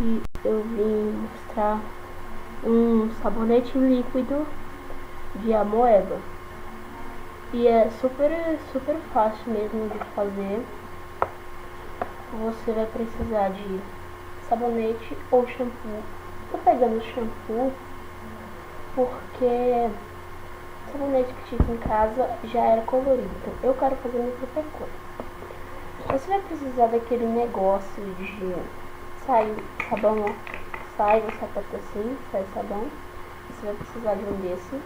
hoje eu vim mostrar um sabonete líquido de amoeba. E é super fácil mesmo de fazer. Você vai precisar de sabonete ou shampoo. Tô pegando shampoo porque o sabonete que tive em casa já era colorido, então eu quero fazer minha própria cor. Você vai precisar daquele negócio de sair sabão, sai o sapato assim, sai sabão. Você vai precisar de um desse.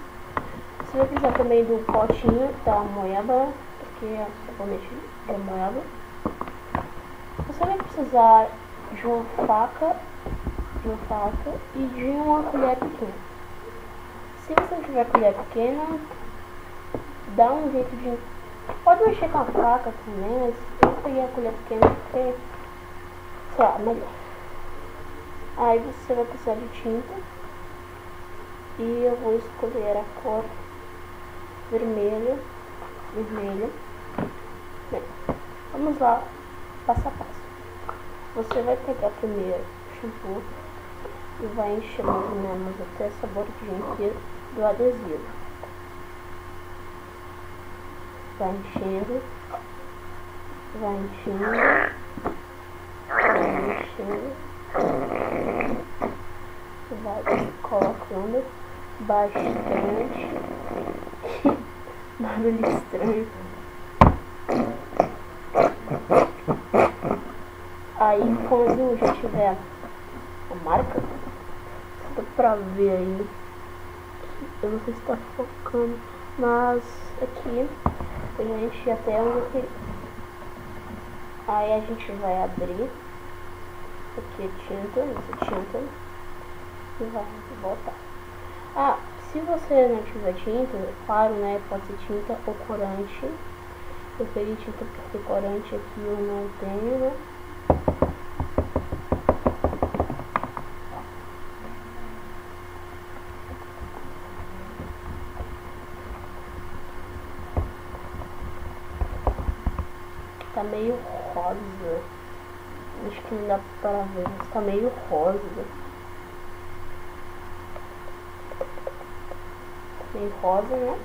Você vai precisar também do potinho da amoeba, porque é sabonete de amoeba. Você vai precisar de uma faca e de uma colher pequena. Se você não tiver colher pequena, dá um jeito de... Pode mexer com a faca também, mas eu peguei a colher pequena porque, sei lá, melhor. Aí você vai precisar de tinta. E eu vou escolher a cor vermelha. Bem, vamos lá, passo a passo. Você vai pegar primeiro o shampoo e vai encher mais ou menos até essa bordinha aqui do adesivo. Vai enchendo, vai colocando bastante. Barulho estranho. Aí quando já tiver a marca, dá pra ver aí, eu não sei se tá focando, mas aqui eu já enchi até onde eu queria. Aí a gente vai abrir aqui a tinta e vai botar. Se você não tiver tinta, claro, né, pode ser tinta ou corante. Eu peguei tinta porque corante aqui eu não tenho, né? Tá meio rosa. Acho que não dá para ver, mas tá meio rosa. Meio rosa, né?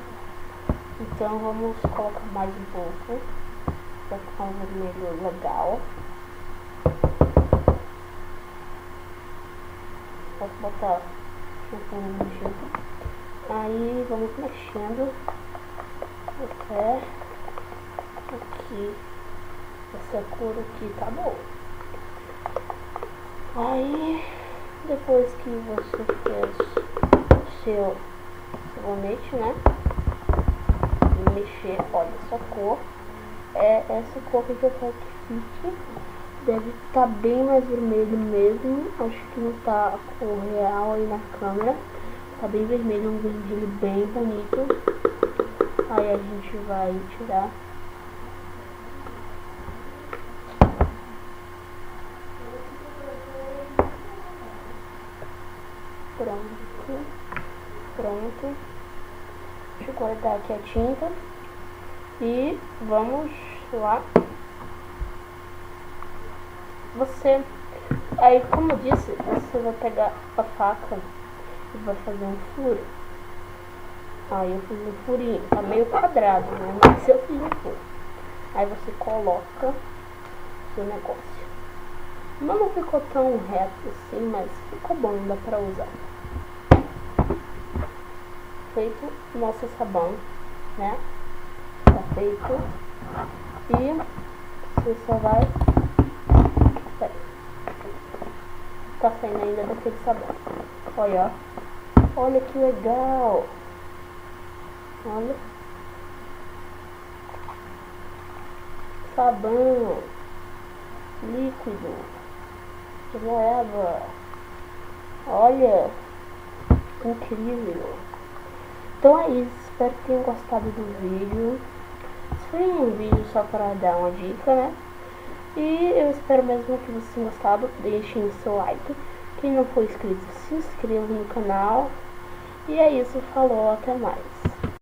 Então vamos colocar mais um pouco pra ficar um vermelho legal. Posso botar um jeito. Aí vamos mexendo até aqui. Essa cor aqui tá boa. Aí depois que você fez o seu sabonete, né? Mexer, olha, essa cor é essa cor que eu quero que fique. Deve estar bem mais vermelho mesmo. Acho que não tá a cor real aí na câmera. Tá bem vermelho, um vermelho bem bonito. Aí a gente vai tirar. Pronto. Deixa eu coletar aqui a tinta. E vamos lá. Aí, como eu disse, você vai pegar a faca e vai fazer um furo. Aí eu fiz um furinho, tá meio quadrado, né? Mas eu fiz um furo. Aí você coloca o seu negócio. Não ficou tão reto assim, mas ficou bom, dá pra usar. Feito nosso sabão, né? Tá feito. E você só vai... Tá saindo ainda daquele sabão. Olha, ó. Olha que legal. Olha. Sabão líquido de amoeba. Olha, incrível. Então é isso, espero que tenham gostado do vídeo. Esse foi um vídeo só para dar uma dica, né? E eu espero mesmo que vocês tenham gostado. Deixem o seu like. Quem não for inscrito, se inscreva no canal. E é isso, falou, até mais.